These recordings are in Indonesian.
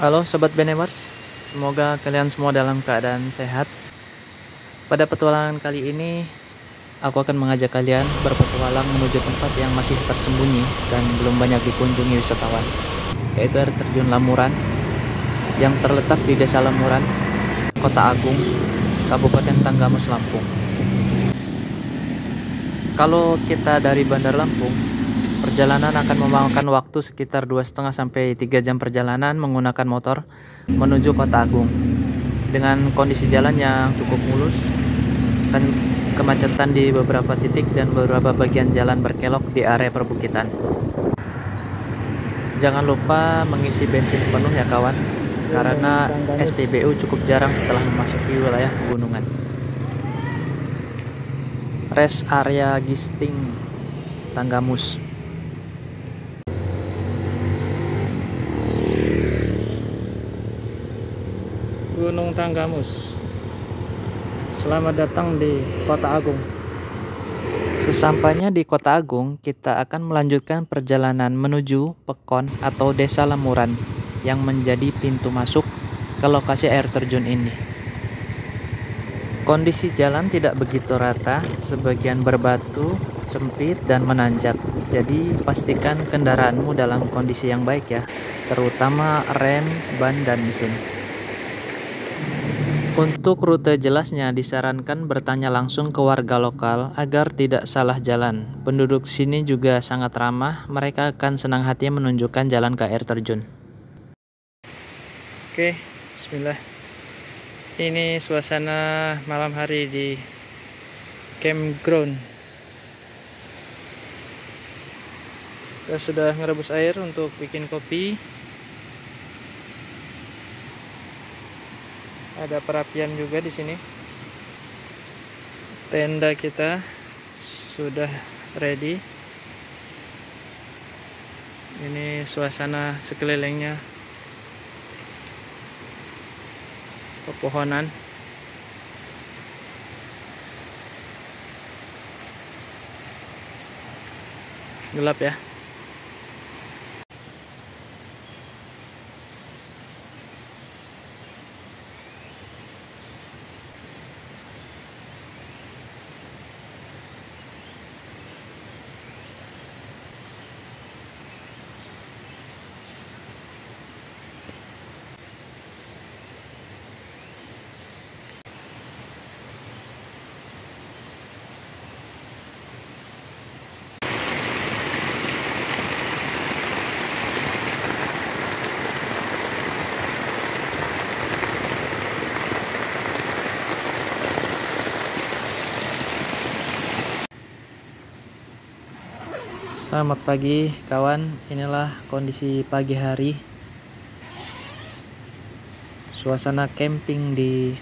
Halo Sobat Benemers, semoga kalian semua dalam keadaan sehat. Pada petualangan kali ini, aku akan mengajak kalian berpetualang menuju tempat yang masih tersembunyi dan belum banyak dikunjungi wisatawan, yaitu air terjun Lamuran yang terletak di Desa Lamuran, Kota Agung, Kabupaten Tanggamus, Lampung. Kalau kita dari Bandar Lampung, perjalanan akan memakan waktu sekitar 2,5 sampai 3 jam perjalanan menggunakan motor menuju Kota Agung. Dengan kondisi jalan yang cukup mulus, kemacetan di beberapa titik dan beberapa bagian jalan berkelok di area perbukitan. Jangan lupa mengisi bensin penuh ya kawan, karena SPBU cukup jarang setelah memasuki wilayah pegunungan. Rest area Gisting, Tanggamus. Gunung Tanggamus. Selamat datang di Kota Agung. Sesampainya di Kota Agung, kita akan melanjutkan perjalanan menuju Pekon atau Desa Lamuran yang menjadi pintu masuk ke lokasi air terjun ini. Kondisi jalan tidak begitu rata, sebagian berbatu, sempit, dan menanjak. Jadi pastikan kendaraanmu dalam kondisi yang baik ya, terutama rem, ban, dan mesin. Untuk rute jelasnya disarankan bertanya langsung ke warga lokal agar tidak salah jalan. Penduduk sini juga sangat ramah, mereka akan senang hati menunjukkan jalan ke air terjun. Oke, bismillah. Ini suasana malam hari di campground. Kita sudah ngerebus air untuk bikin kopi. Ada perapian juga di sini. Tenda kita sudah ready. Ini suasana sekelilingnya, pepohonan. Gelap ya. Selamat pagi kawan, inilah kondisi pagi hari. Suasana camping di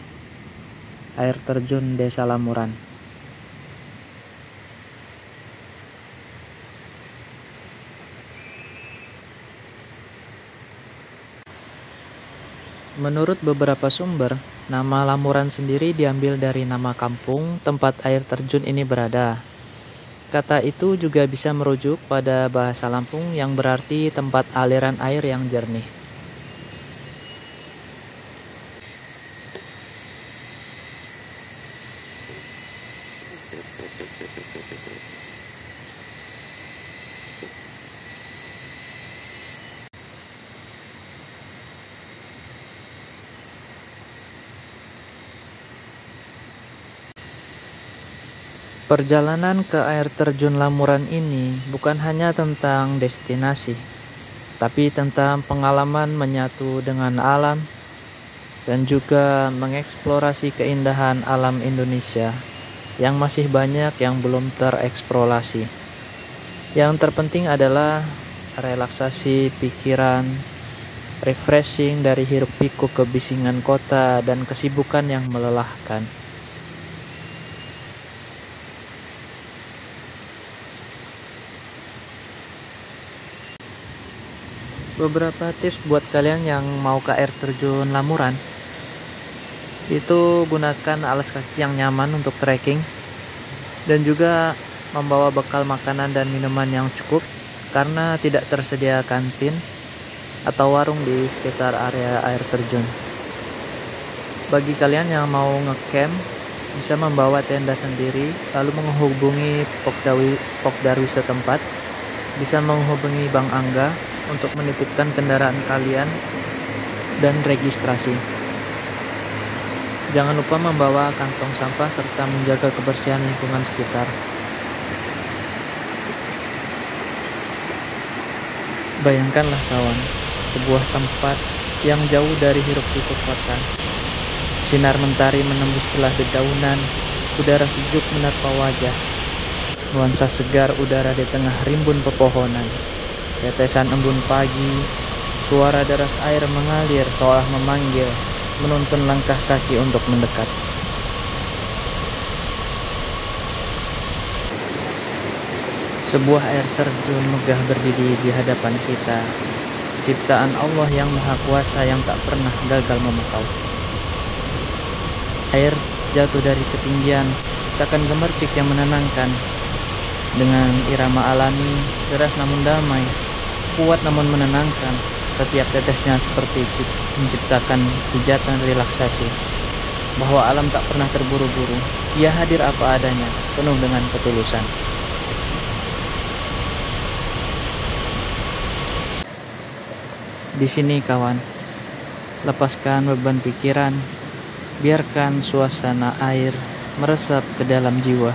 air terjun Desa Lamuran. Menurut beberapa sumber, nama Lamuran sendiri diambil dari nama kampung tempat air terjun ini berada. Kata itu juga bisa merujuk pada bahasa Lampung yang berarti tempat aliran air yang jernih. Perjalanan ke air terjun Lamuran ini bukan hanya tentang destinasi, tapi tentang pengalaman menyatu dengan alam dan juga mengeksplorasi keindahan alam Indonesia yang masih banyak yang belum tereksplorasi. Yang terpenting adalah relaksasi pikiran, refreshing dari hiruk-pikuk kebisingan kota dan kesibukan yang melelahkan. Beberapa tips buat kalian yang mau ke air terjun Lamuran, itu gunakan alas kaki yang nyaman untuk trekking dan juga membawa bekal makanan dan minuman yang cukup karena tidak tersedia kantin. atau warung di sekitar area air terjun. Bagi kalian yang mau ngecamp, bisa membawa tenda sendiri, lalu menghubungi Pokdarwis setempat. Bisa menghubungi Bang Angga untuk menitipkan kendaraan kalian dan registrasi. Jangan lupa membawa kantong sampah serta menjaga kebersihan lingkungan sekitar. Bayangkanlah kawan, sebuah tempat yang jauh dari hiruk-pikuk kota. Sinar mentari menembus celah dedaunan, udara sejuk menerpa wajah. Nuansa segar udara di tengah rimbun pepohonan. Tetesan embun pagi, suara deras air mengalir seolah memanggil, menuntun langkah kaki untuk mendekat. Sebuah air terjun megah berdiri di hadapan kita. Ciptaan Allah yang Maha Kuasa yang tak pernah gagal memekau. Air jatuh dari ketinggian, ciptakan gemercik yang menenangkan. Dengan irama alami, deras namun damai, kuat namun menenangkan. Setiap tetesnya seperti menciptakan pijatan relaksasi. Bahwa alam tak pernah terburu-buru, ia hadir apa adanya, penuh dengan ketulusan. Di sini kawan, lepaskan beban pikiran, biarkan suasana air meresap ke dalam jiwa.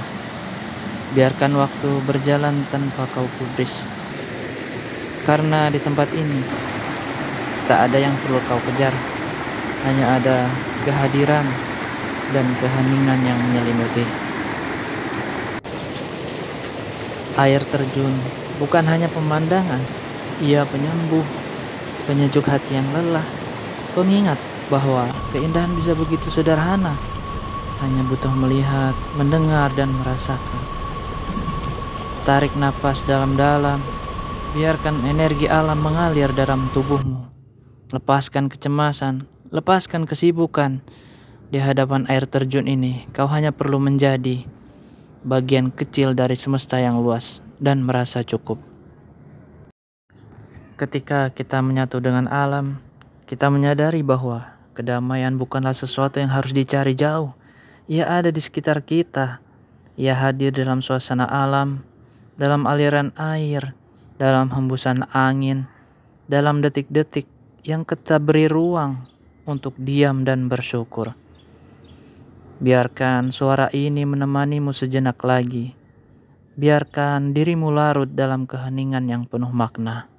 Biarkan waktu berjalan tanpa kau gubris. Karena di tempat ini tak ada yang perlu kau kejar, hanya ada kehadiran dan keheningan yang menyelimuti. Air terjun bukan hanya pemandangan, ia penyembuh, penyejuk hati yang lelah, pengingat bahwa keindahan bisa begitu sederhana, hanya butuh melihat, mendengar, dan merasakan. Tarik napas dalam-dalam, biarkan energi alam mengalir dalam tubuhmu. Lepaskan kecemasan, lepaskan kesibukan. Di hadapan air terjun ini, kau hanya perlu menjadi bagian kecil dari semesta yang luas dan merasa cukup. Ketika kita menyatu dengan alam, kita menyadari bahwa kedamaian bukanlah sesuatu yang harus dicari jauh. Ia ada di sekitar kita. Ia hadir dalam suasana alam, dalam aliran air, dalam hembusan angin, dalam detik-detik yang kita beri ruang untuk diam dan bersyukur. Biarkan suara ini menemanimu sejenak lagi. Biarkan dirimu larut dalam keheningan yang penuh makna.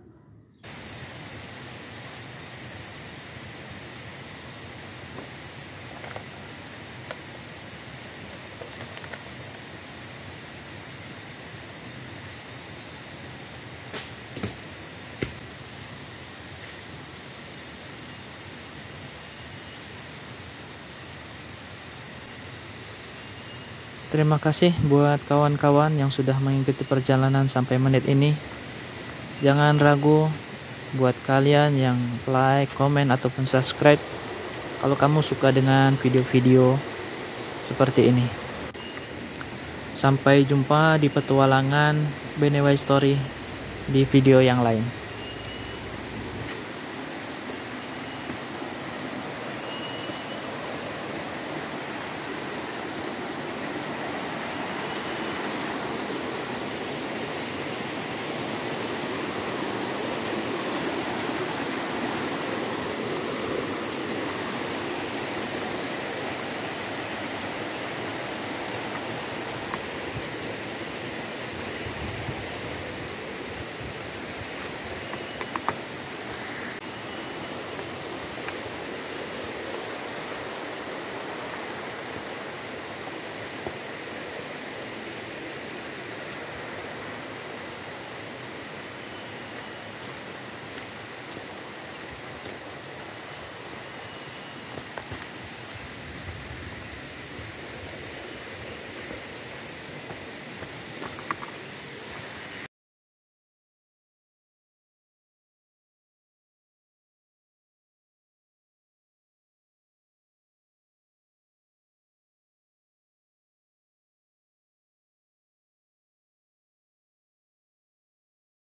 Terima kasih buat kawan-kawan yang sudah mengikuti perjalanan sampai menit ini. Jangan ragu buat kalian yang like, komen, ataupun subscribe kalau kamu suka dengan video-video seperti ini. Sampai jumpa di petualangan Beneway Story di video yang lain.